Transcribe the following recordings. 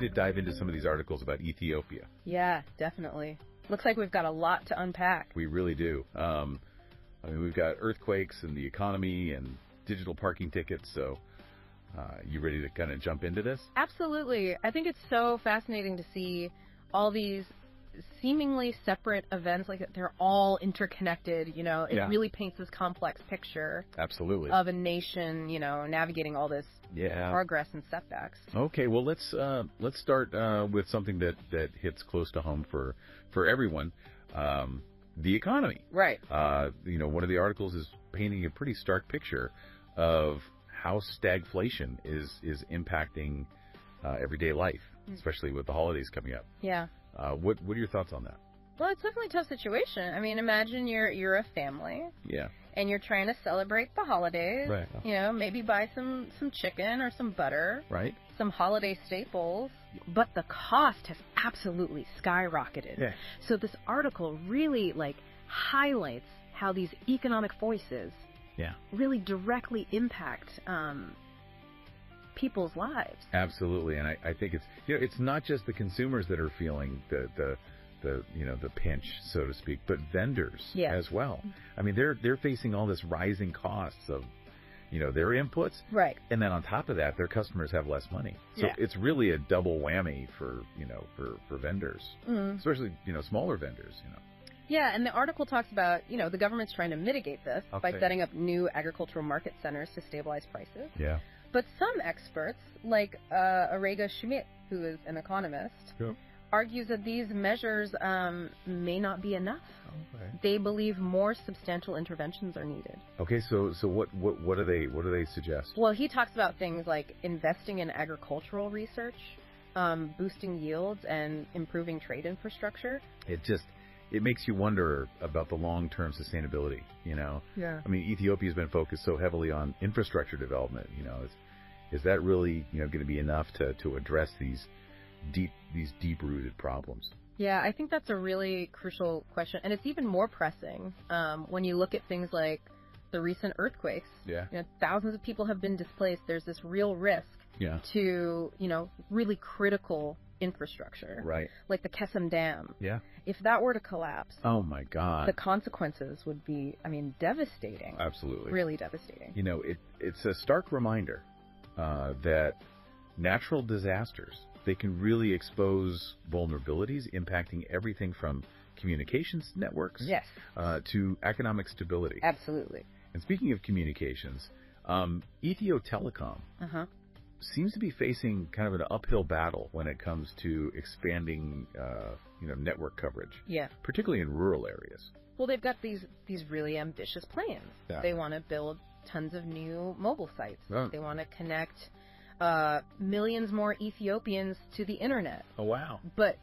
to dive into some of these articles about Ethiopia. Yeah, definitely. Looks like we've got a lot to unpack. We really do. I mean, we've got earthquakes and the economy and digital parking tickets. So you ready to kind of jump into this? Absolutely. I think it's so fascinating to see all these seemingly separate events, like they're all interconnected. You know, it really paints this complex picture. Absolutely. Of a nation, you know, navigating all this progress and setbacks. Okay, well let's start with something that hits close to home for everyone, the economy. Right. You know, one of the articles is painting a pretty stark picture of how stagflation is impacting everyday life, especially with the holidays coming up. Yeah. What are your thoughts on that? Well, it's definitely a tough situation. I mean, imagine you're a family. Yeah. And you're trying to celebrate the holidays. Right. You know, maybe buy some chicken or some butter. Right. Some holiday staples. But the cost has absolutely skyrocketed. Yeah. So this article really, highlights how these economic voices really directly impact people's lives. Absolutely. And I think it's not just the consumers that are feeling the pinch, so to speak, but vendors as well. I mean, they're facing all this rising costs of, their inputs. Right. And then on top of that, their customers have less money. So it's really a double whammy for vendors, especially, smaller vendors, Yeah, and the article talks about, the government's trying to mitigate this by setting up new agricultural market centers to stabilize prices. Yeah. But some experts, like Arega Schmidt, who is an economist, argues that these measures may not be enough. Okay. They believe more substantial interventions are needed. Okay, so what do they suggest? Well, he talks about things like investing in agricultural research, boosting yields, and improving trade infrastructure. It makes you wonder about the long-term sustainability, Yeah. I mean, Ethiopia's been focused so heavily on infrastructure development, is that really, going to be enough to address these deep-rooted problems? Yeah, I think that's a really crucial question, and it's even more pressing when you look at things like the recent earthquakes. Yeah. Thousands of people have been displaced. There's this real risk to, really critical infrastructure. Right. Like the Kessem Dam. Yeah. If that were to collapse, oh my God, the consequences would be, devastating. Absolutely. Really devastating. It's a stark reminder that natural disasters, they can really expose vulnerabilities impacting everything from communications networks to economic stability. Absolutely. And speaking of communications, Ethio telecom seems to be facing kind of an uphill battle when it comes to expanding, network coverage. Yeah. Particularly in rural areas. Well, they've got these really ambitious plans. Yeah. They want to build tons of new mobile sites. Oh. They want to connect millions more Ethiopians to the internet. Oh wow! But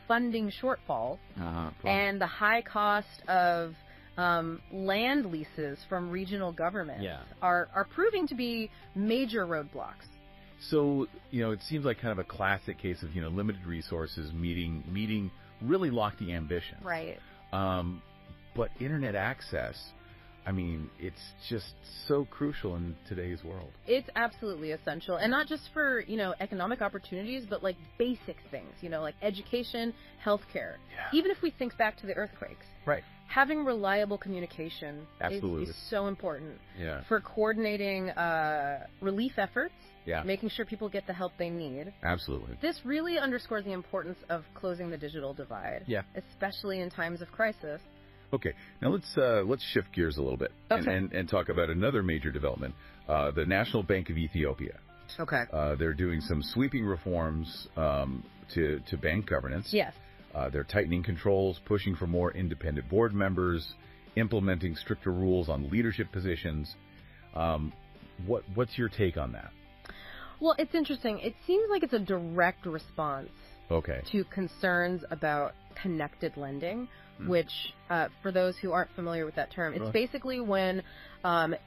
funding shortfalls and the high cost of land leases from regional governments are proving to be major roadblocks. So, it seems like kind of a classic case of, limited resources meeting really lofty ambition. Right. But internet access, it's just so crucial in today's world. It's absolutely essential. And not just for, economic opportunities, but like basic things, like education, healthcare. Yeah. Even if we think back to the earthquakes. Right. Having reliable communication is so important for coordinating relief efforts, making sure people get the help they need. Absolutely. This really underscores the importance of closing the digital divide, especially in times of crisis. Okay, now let's shift gears a little bit and talk about another major development, the National Bank of Ethiopia. Okay. They're doing some sweeping reforms to bank governance. Yes. They're tightening controls, pushing for more independent board members, implementing stricter rules on leadership positions. What's your take on that? Well, it's interesting. It seems like it's a direct response to concerns about connected lending, which, for those who aren't familiar with that term, it's basically when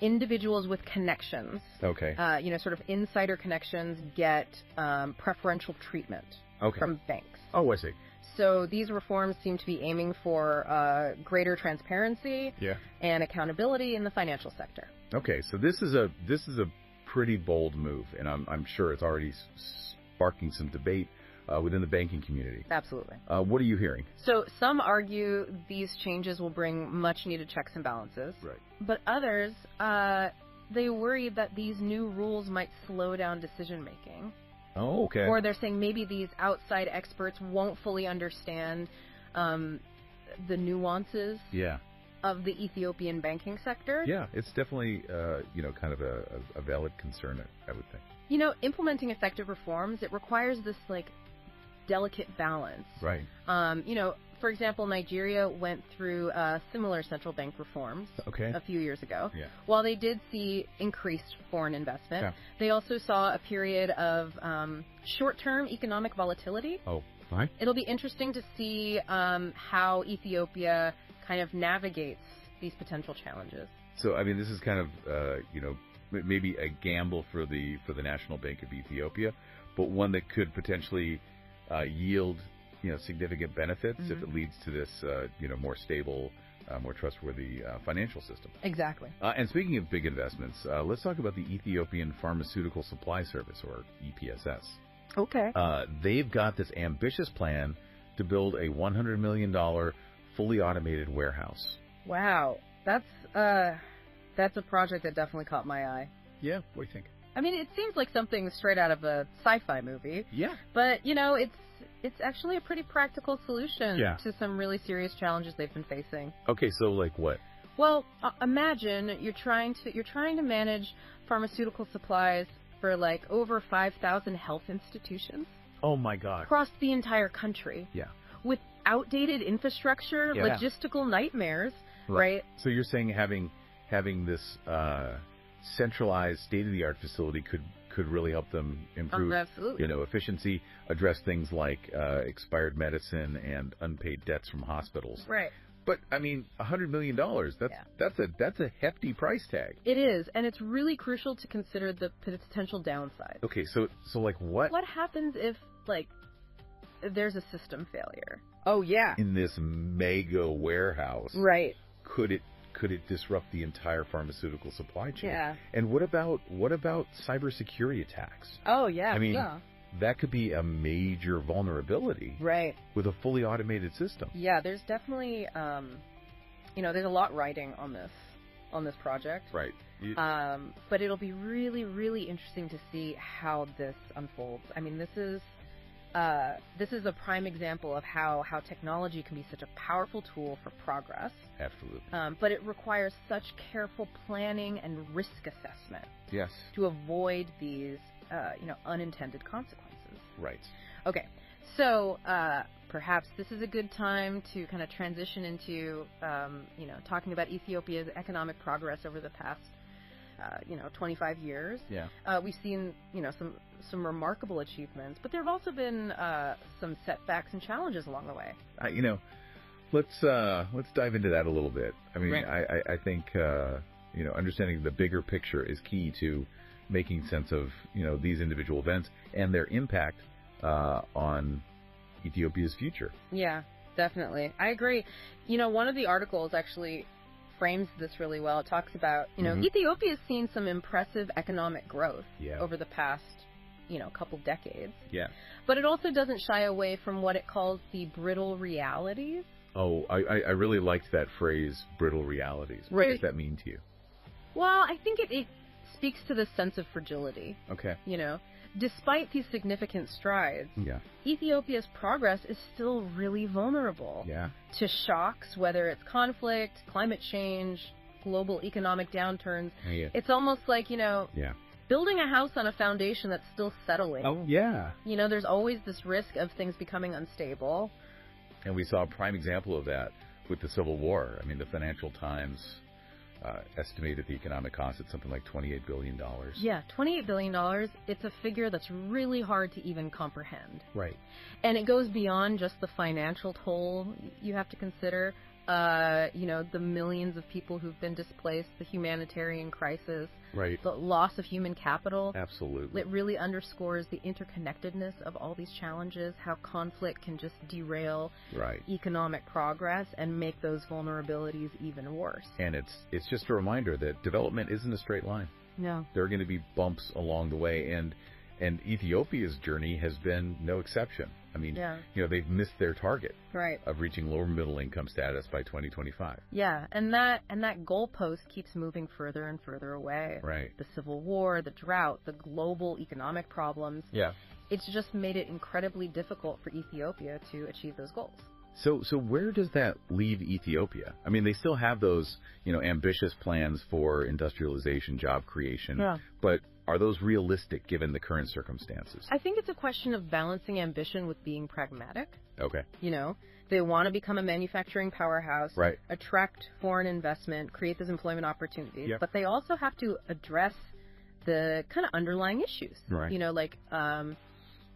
individuals with connections, sort of insider connections, get preferential treatment from banks. Oh, I see. So these reforms seem to be aiming for greater transparency and accountability in the financial sector. Okay, so this is a pretty bold move, and I'm sure it's already sparking some debate within the banking community. Absolutely. What are you hearing? So some argue these changes will bring much-needed checks and balances. Right. But others, they worry that these new rules might slow down decision-making. Oh, okay. Or they're saying maybe these outside experts won't fully understand the nuances of the Ethiopian banking sector. Yeah, it's definitely, kind of a valid concern, I would think. Implementing effective reforms, it requires this, delicate balance. Right. For example, Nigeria went through similar central bank reforms a few years ago. Yeah. While they did see increased foreign investment, they also saw a period of short-term economic volatility. Oh, fine. It'll be interesting to see how Ethiopia kind of navigates these potential challenges. So, this is kind of, maybe a gamble for the National Bank of Ethiopia, but one that could potentially yield, significant benefits if it leads to this, more stable, more trustworthy financial system. Exactly. And speaking of big investments, let's talk about the Ethiopian Pharmaceutical Supply Service, or EPSS. Okay. They've got this ambitious plan to build a $100 million fully automated warehouse. Wow. That's a project that definitely caught my eye. Yeah, what do you think? It seems like something straight out of a sci-fi movie. Yeah. But, it's actually a pretty practical solution to some really serious challenges they've been facing. Okay, so like what? Well, imagine you're trying to manage pharmaceutical supplies for over 5,000 health institutions. Oh my God. Across the entire country. Yeah. With outdated infrastructure, logistical nightmares, right? So you're saying having this centralized state-of-the-art facility could really help them improve, efficiency, address things like expired medicine and unpaid debts from hospitals. Right. But $100 million, that's a hefty price tag. It is, and it's really crucial to consider the potential downside. Okay, so what? What happens if there's a system failure? Oh yeah. In this mega warehouse. Right. Could it disrupt the entire pharmaceutical supply chain? Yeah. And what about cybersecurity attacks? Oh yeah. That could be a major vulnerability. Right. With a fully automated system. Yeah, there's definitely there's a lot riding on this project. Right. But it'll be really, really interesting to see how this unfolds. This is a prime example of how technology can be such a powerful tool for progress. Absolutely. But it requires such careful planning and risk assessment. Yes. To avoid these, unintended consequences. Right. Okay. So perhaps this is a good time to kind of transition into, talking about Ethiopia's economic progress over the past 25 years. Yeah. We've seen, some remarkable achievements, but there have also been some setbacks and challenges along the way. Let's dive into that a little bit. Right. I think understanding the bigger picture is key to making sense of these individual events and their impact on Ethiopia's future. Yeah, definitely. I agree. One of the articles actually frames this really well. It talks about, Ethiopia's seen some impressive economic growth over the past, couple decades. Yeah. But it also doesn't shy away from what it calls the brittle realities. Oh, I really liked that phrase, brittle realities. What does that mean to you? Well, I think it speaks to the sense of fragility. Okay. Despite these significant strides, Ethiopia's progress is still really vulnerable to shocks, whether it's conflict, climate change, global economic downturns. Yeah. It's almost like, building a house on a foundation that's still settling. Oh, yeah. There's always this risk of things becoming unstable. And we saw a prime example of that with the Civil War. The Financial Times estimated the economic cost at something like $28 billion. Yeah, $28 billion. It's a figure that's really hard to even comprehend. Right. And it goes beyond just the financial toll you have to consider. The millions of people who've been displaced, the humanitarian crisis, right, the loss of human capital. Absolutely. It really underscores the interconnectedness of all these challenges, how conflict can just derail economic progress and make those vulnerabilities even worse. And it's just a reminder that development isn't a straight line. No. There are going to be bumps along the way, and And Ethiopia's journey has been no exception. I mean, they've missed their target of reaching lower middle income status by 2025. Yeah, and that goalpost keeps moving further and further away. Right. The civil war, the drought, the global economic problems. Yeah. It's just made it incredibly difficult for Ethiopia to achieve those goals. So where does that leave Ethiopia? I mean, they still have those, ambitious plans for industrialization, job creation, but are those realistic given the current circumstances? I think it's a question of balancing ambition with being pragmatic. Okay. They want to become a manufacturing powerhouse, attract foreign investment, create those employment opportunities, but they also have to address the kind of underlying issues, like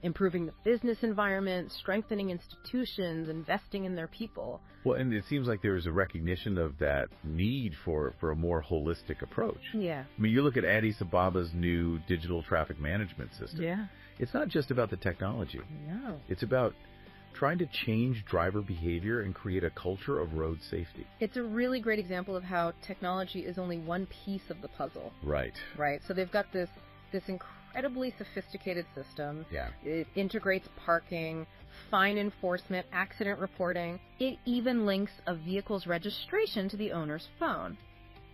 improving the business environment, strengthening institutions, investing in their people. Well, and it seems like there is a recognition of that need for a more holistic approach. Yeah. I mean, you look at Addis Ababa's new digital traffic management system. Yeah. It's not just about the technology. No. It's about trying to change driver behavior and create a culture of road safety. It's a really great example of how technology is only one piece of the puzzle. Right. Right. So they've got this incredibly sophisticated system. Yeah. It integrates parking, fine enforcement, accident reporting. It even links a vehicle's registration to the owner's phone.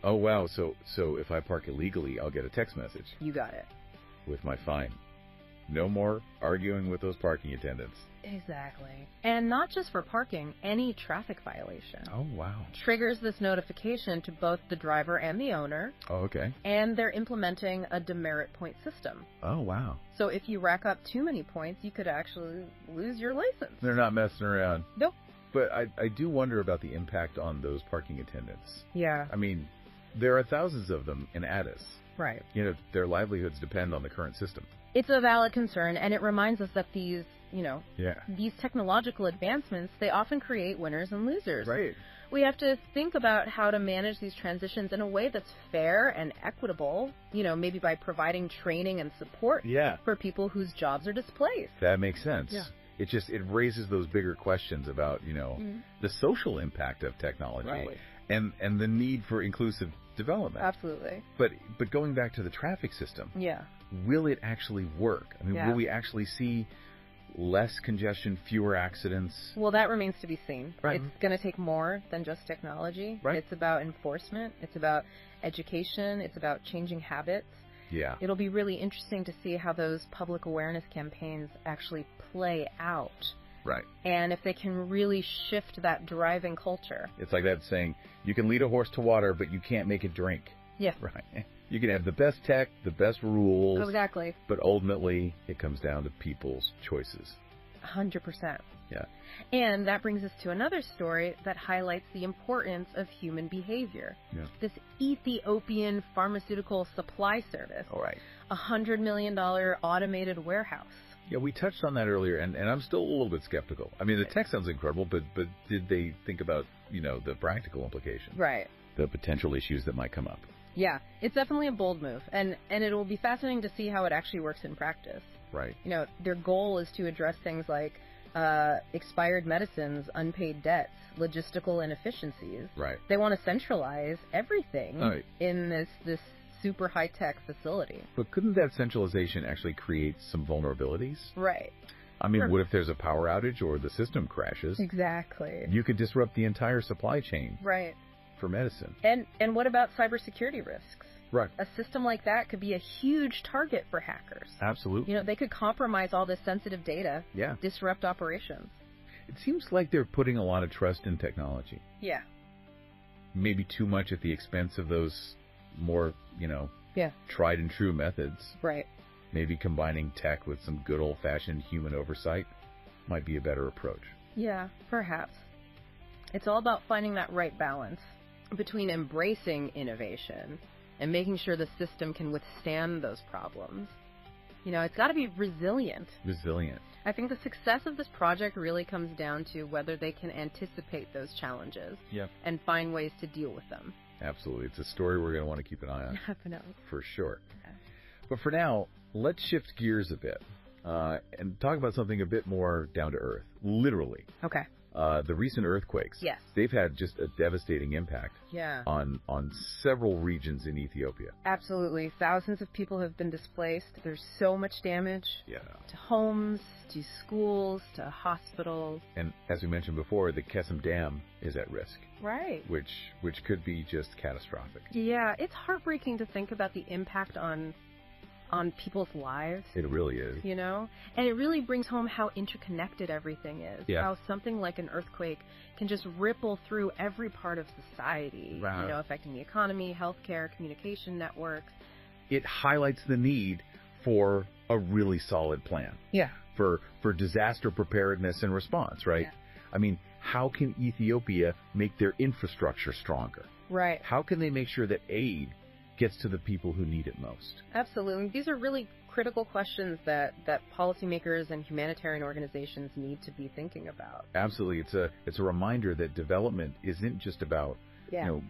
Oh, wow. So if I park illegally, I'll get a text message. You got it. With my fine. No more arguing with those parking attendants. Exactly. And not just for parking, any traffic violation. Oh, wow. Triggers this notification to both the driver and the owner. Oh, okay. And they're implementing a demerit point system. Oh, wow. So if you rack up too many points, you could actually lose your license. They're not messing around. Nope. But I do wonder about the impact on those parking attendants. Yeah. I mean, there are thousands of them in Addis. Right. Their livelihoods depend on the current system. It's a valid concern, and it reminds us that these technological advancements, they often create winners and losers. Right. We have to think about how to manage these transitions in a way that's fair and equitable, maybe by providing training and support for people whose jobs are displaced. That makes sense. Yeah. It raises those bigger questions about, the social impact of technology and the need for inclusive development. Absolutely. But going back to the traffic system. Yeah. Will it actually work? I mean, will we actually see less congestion, fewer accidents? Well, that remains to be seen. Right. It's going to take more than just technology. Right. It's about enforcement. It's about education. It's about changing habits. Yeah. It'll be really interesting to see how those public awareness campaigns actually play out. Right. And if they can really shift that driving culture. It's like that saying, you can lead a horse to water, but you can't make it drink. Yeah. Right. You can have the best tech, the best rules. Exactly. But ultimately, it comes down to people's choices. 100%. Yeah. And that brings us to another story that highlights the importance of human behavior. Yeah. This Ethiopian pharmaceutical supply service. All right. $100 million automated warehouse. Yeah, we touched on that earlier, and I'm still a little bit skeptical. I mean, the tech sounds incredible, but did they think about, the practical implications? Right. The potential issues that might come up. Yeah, it's definitely a bold move, and it will be fascinating to see how it actually works in practice. Right. Their goal is to address things like expired medicines, unpaid debts, logistical inefficiencies. Right. They want to centralize everything in this super high-tech facility. But couldn't that centralization actually create some vulnerabilities? Right. I mean, what if there's a power outage or the system crashes? Exactly. You could disrupt the entire supply chain. Right. For medicine. And what about cybersecurity risks? Right. A system like that could be a huge target for hackers. Absolutely. They could compromise all this sensitive data. Yeah. Disrupt operations. It seems like they're putting a lot of trust in technology. Yeah. Maybe too much at the expense of those more, tried and true methods. Right. Maybe combining tech with some good old-fashioned human oversight might be a better approach. Yeah, perhaps. It's all about finding that right balance between embracing innovation and making sure the system can withstand those problems. It's got to be resilient. Resilient. I think the success of this project really comes down to whether they can anticipate those challenges and find ways to deal with them. Absolutely. It's a story we're going to want to keep an eye on. Definitely. For sure. Okay. But for now, let's shift gears a bit and talk about something a bit more down to earth, literally. Okay. The recent earthquakes, yes, they've had just a devastating impact on several regions in Ethiopia. Absolutely. Thousands of people have been displaced. There's so much damage to homes, to schools, to hospitals. And as we mentioned before, the Kessem Dam is at risk. Right. Which could be just catastrophic. Yeah, it's heartbreaking to think about the impact on people's lives. It really is. You know? And it really brings home how interconnected everything is. Yeah. How something like an earthquake can just ripple through every part of society. Wow. You know, affecting the economy, healthcare, communication networks. It highlights the need for a really solid plan. Yeah. For disaster preparedness and response, right? Yeah. I mean, how can Ethiopia make their infrastructure stronger? Right. How can they make sure that aid gets to the people who need it most? Absolutely. These are really critical questions that policymakers and humanitarian organizations need to be thinking about. Absolutely. It's a reminder that development isn't just about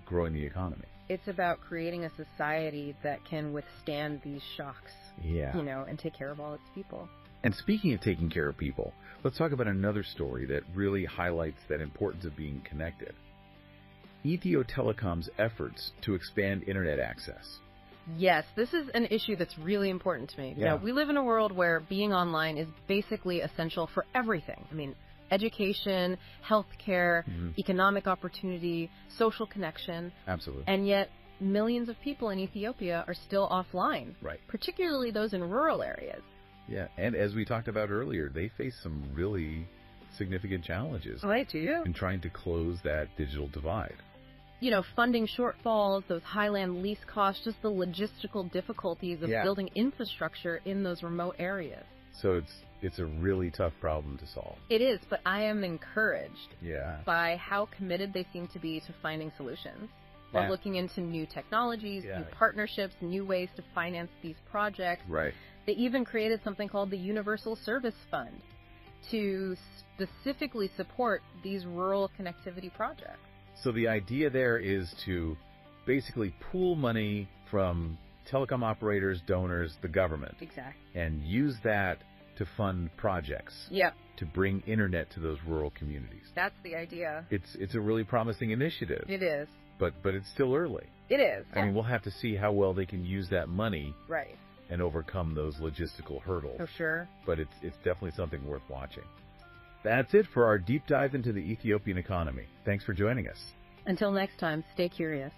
growing the economy. It's about creating a society that can withstand these shocks. Yeah. You know, and take care of all its people. And speaking of taking care of people, let's talk about another story that really highlights that importance of being connected. Ethio Telecom's efforts to expand internet access. Yes, this is an issue that's really important to me. Yeah. You know, we live in a world where being online is basically essential for everything. I mean, education, healthcare, economic opportunity, social connection. Absolutely. And yet, millions of people in Ethiopia are still offline. Right. Particularly those in rural areas. Yeah, and as we talked about earlier, they face some really significant challenges. Oh, they do. In trying to close that digital divide. You know, funding shortfalls, those highland lease costs, just the logistical difficulties of building infrastructure in those remote areas. So it's a really tough problem to solve. It is, but I am encouraged by how committed they seem to be to finding solutions. They're looking into new technologies, new partnerships, new ways to finance these projects. Right. They even created something called the Universal Service Fund to specifically support these rural connectivity projects. So the idea there is to basically pool money from telecom operators, donors, the government. Exactly. And use that to fund projects. Yep. To bring internet to those rural communities. That's the idea. It's a really promising initiative. It is. But it's still early. It is. I mean, we'll have to see how well they can use that money. Right. And overcome those logistical hurdles. For sure. But it's definitely something worth watching. That's it for our deep dive into the Ethiopian economy. Thanks for joining us. Until next time, stay curious.